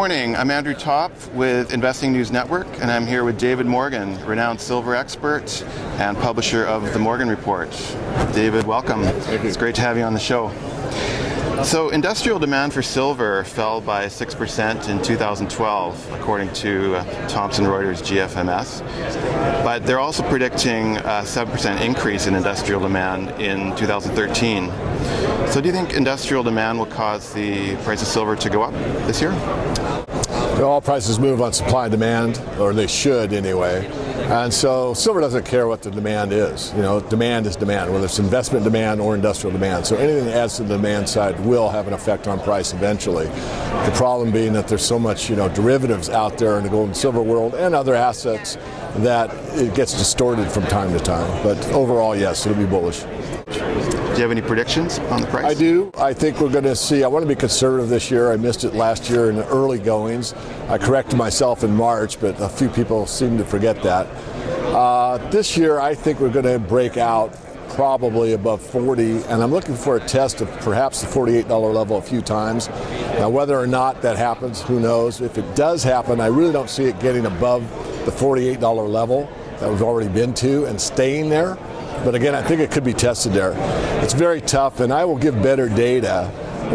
morning. I'm Andrew Topp with Investing News Network, and I'm here with David Morgan, renowned silver expert and publisher of the Morgan Report. David, welcome. Thank you. It's great to have you on the show. So industrial demand for silver fell by 6% in 2012, according to Thomson Reuters GFMS. But they're also predicting a 7% increase in industrial demand in 2013. So do you think industrial demand will cause the price of silver to go up this year? All prices move on supply and demand, or they should anyway. And so silver doesn't care what the demand is. You know, demand is demand, whether it's investment demand or industrial demand. So anything that adds to the demand side will have an effect on price eventually. The problem being that there's so much, derivatives out there in the gold and silver world and other assets that it gets distorted from time to time. But overall, yes, it'll be bullish. Do you have any predictions on the price? I do. I think we're going to see, I want to be conservative this year. I missed it last year in the early goings. I corrected myself in March, but a few people seem to forget that. This year, I think we're going to break out probably above 40, and I'm looking for a test of perhaps the $48 level a few times. Now, whether or not that happens, who knows? If it does happen, I really don't see it getting above the $48 level that we've already been to and staying there. But again, I think it could be tested there. It's very tough, and I will give better data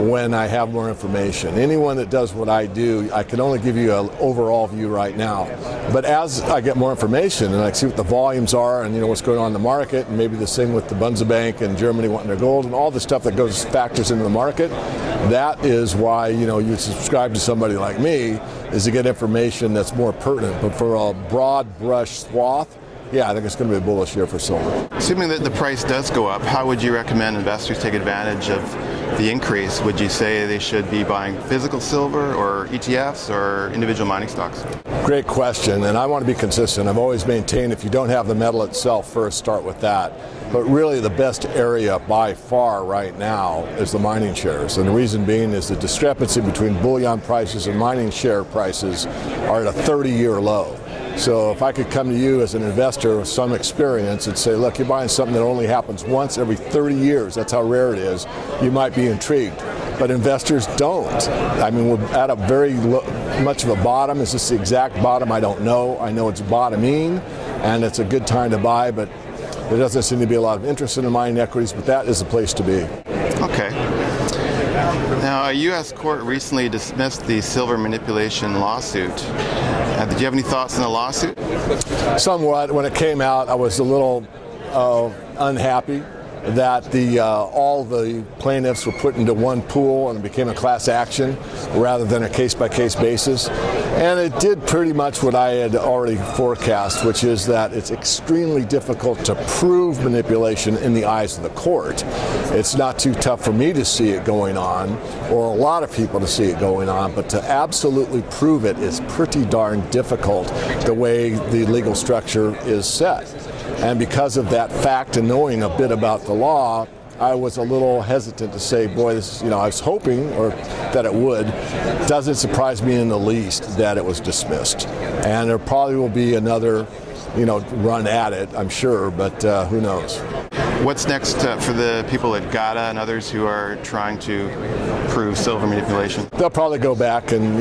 when I have more information. Anyone that does what I do, I can only give you an overall view right now. But as I get more information and I see what the volumes are and what's going on in the market, and maybe this thing with the Bundesbank and Germany wanting their gold and all the stuff that factors into the market, that is why you subscribe to somebody like me, is to get information that's more pertinent. But for a broad brush swath, yeah, I think it's going to be a bullish year for silver. Assuming that the price does go up, how would you recommend investors take advantage of the increase? Would you say they should be buying physical silver or ETFs or individual mining stocks? Great question, and I want to be consistent. I've always maintained if you don't have the metal itself, first start with that. But really the best area by far right now is the mining shares. And the reason being is the discrepancy between bullion prices and mining share prices are at a 30-year low. So if I could come to you as an investor with some experience and say, look, you're buying something that only happens once every 30 years, that's how rare it is, you might be intrigued. But investors don't. I mean, we're at a very much of a bottom. Is this the exact bottom? I don't know. I know it's bottoming, and it's a good time to buy, but there doesn't seem to be a lot of interest in the mining equities, but that is the place to be. Okay. Now, a U.S. court recently dismissed the silver manipulation lawsuit. Did you have any thoughts on the lawsuit? Somewhat. When it came out, I was a little unhappy that all the plaintiffs were put into one pool and it became a class action rather than a case-by-case basis. And it did pretty much what I had already forecast, which is that it's extremely difficult to prove manipulation in the eyes of the court. It's not too tough for me to see it going on, or a lot of people to see it going on, but to absolutely prove it is pretty darn difficult the way the legal structure is set. And because of that fact and knowing a bit about the law, I was a little hesitant to say, boy, this is, I was hoping that it would. Doesn't surprise me in the least that it was dismissed. And there probably will be another, run at it, I'm sure, but who knows. What's next for the people at GATA and others who are trying to prove silver manipulation? They'll probably go back and,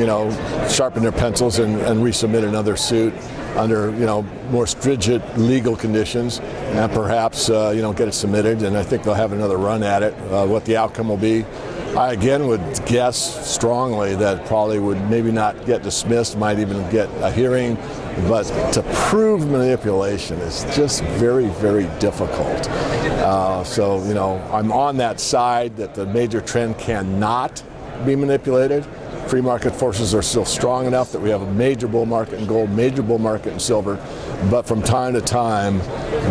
sharpen their pencils and resubmit another suit under, more stringent legal conditions, and perhaps, get it submitted, and I think they'll have another run at it. What the outcome will be, I again would guess strongly that probably would maybe not get dismissed, might even get a hearing, but to prove manipulation is just very, very difficult. So, I'm on that side that the major trend cannot be manipulated. Free market forces are still strong enough that we have a major bull market in gold, major bull market in silver, but from time to time,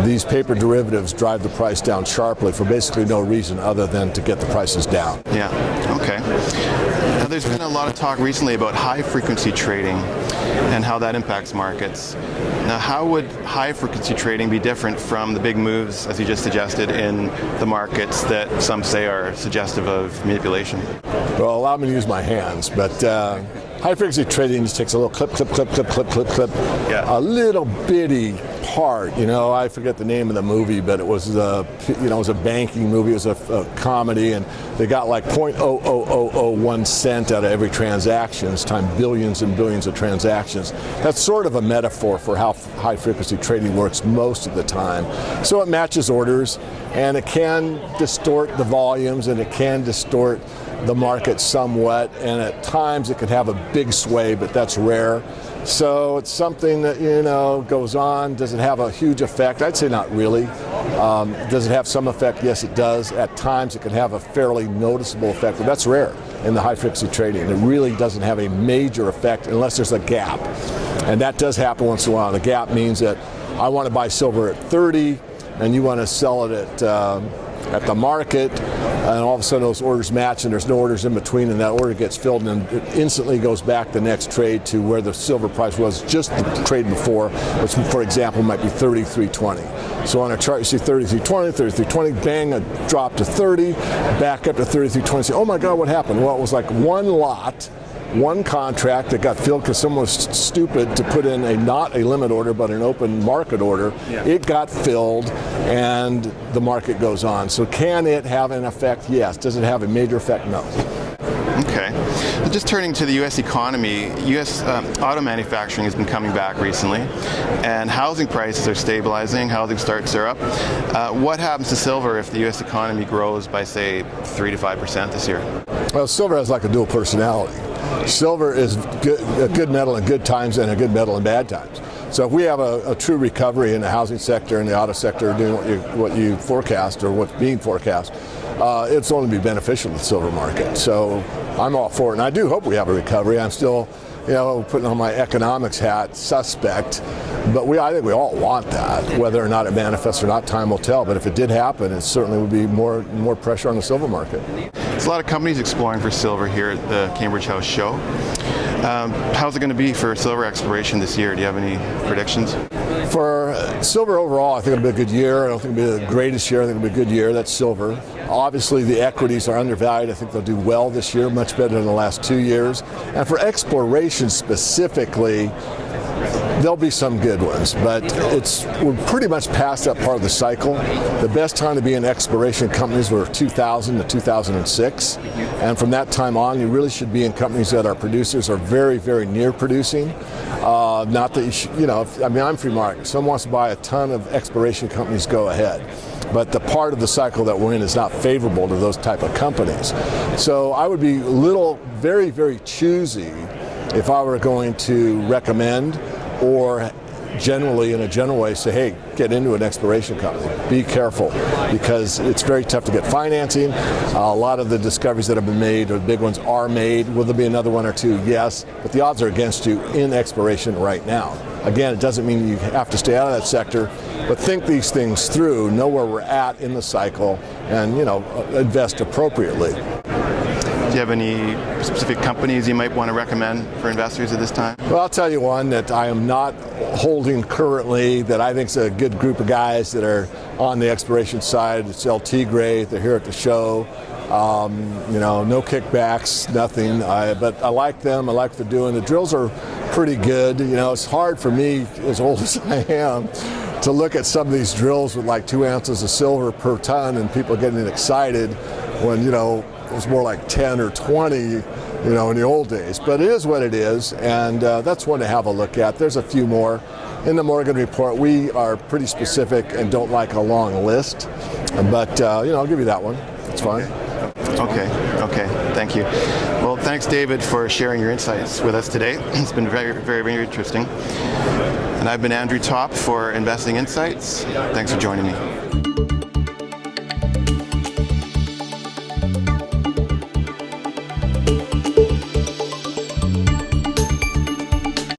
these paper derivatives drive the price down sharply for basically no reason other than to get the prices down. Yeah, okay. Now, there's been a lot of talk recently about high-frequency trading and how that impacts markets. Now, how would high-frequency trading be different from the big moves, as you just suggested, in the markets that some say are suggestive of manipulation? Well, allow me to use my hands, but high frequency trading just takes a little clip, Yeah. a little bitty part. I forget the name of the movie, but it was it was a banking movie. It was a comedy, and they got like 0.00001 cent out of every transaction. It's time billions and billions of transactions. That's sort of a metaphor for how high frequency trading works most of the time. So it matches orders, and it can distort the volumes, and it can distort the market somewhat, and at times it can have a big sway, but that's rare. So it's something that goes on. Does it have a huge effect? I'd say not really. Does it have some effect? Yes, it does. At times it can have a fairly noticeable effect, but that's rare in the high frequency trading. It really doesn't have a major effect unless there's a gap, and that does happen once in a while. The gap means that I want to buy silver at 30, and you want to sell it at the market, and all of a sudden those orders match and there's no orders in between, and that order gets filled and it instantly goes back the next trade to where the silver price was just the trade before, which for example might be 33.20. So on a chart you see 33.20, 33.20, bang, a drop to 30, back up to 33.20. Say, oh my God, what happened? Well, it was like one lot, one contract that got filled because someone was stupid to put in not a limit order but an open market order. Yeah. It got filled and the market goes on. So can it have an effect? Yes. Does it have a major effect? No. Okay. Just turning to the U.S. economy, U.S. Auto manufacturing has been coming back recently, and housing prices are stabilizing, housing starts are up. What happens to silver if the U.S. economy grows by, say, 3 to 5% this year? Well, silver has like a dual personality. Silver is a good metal in good times and a good metal in bad times. So if we have a true recovery in the housing sector and the auto sector doing what you forecast or what's being forecast, it's only be beneficial to the silver market. So I'm all for it, and I do hope we have a recovery. I'm still, putting on my economics hat, suspect, but I think we all want that. Whether or not it manifests or not, time will tell. But if it did happen, it certainly would be more pressure on the silver market. There's a lot of companies exploring for silver here at the Cambridge House Show. How's it going to be for silver exploration this year? Do you have any predictions? For silver overall, I think it'll be a good year. I don't think it'll be the greatest year. I think it'll be a good year. That's silver. Obviously, the equities are undervalued. I think they'll do well this year, much better than the last 2 years. And for exploration specifically, there'll be some good ones, but we're pretty much past that part of the cycle. The best time to be in exploration companies were 2000 to 2006, and from that time on, you really should be in companies that are producers or very, very near producing. Not that I'm free market. If someone wants to buy a ton of exploration companies, go ahead. But the part of the cycle that we're in is not favorable to those type of companies. So I would be very, very choosy if I were going to recommend, or generally in a general way say, hey, get into an exploration company. Be careful, because it's very tough to get financing. A lot of the discoveries that have been made, or the big ones, are made. Will there be another one or two? Yes, but the odds are against you in exploration right now. Again, it doesn't mean you have to stay out of that sector, but think these things through, know where we're at in the cycle, and invest appropriately. Do you have any specific companies you might want to recommend for investors at this time? Well, I'll tell you one that I am not holding currently that I think is a good group of guys that are on the exploration side. It's El Tigre. They're here at the show. No kickbacks, nothing. But I like them. I like what they're doing. The drills are pretty good. It's hard for me, as old as I am, to look at some of these drills with like 2 ounces of silver per ton and people getting excited when, it was more like 10 or 20, in the old days. But it is what it is, and that's one to have a look at. There's a few more. In the Morgan Report, we are pretty specific and don't like a long list. But, I'll give you that one. It's fine. Okay. Thank you. Well, thanks, David, for sharing your insights with us today. It's been very, very, very interesting. And I've been Andrew Top for Investing Insights. Thanks for joining me.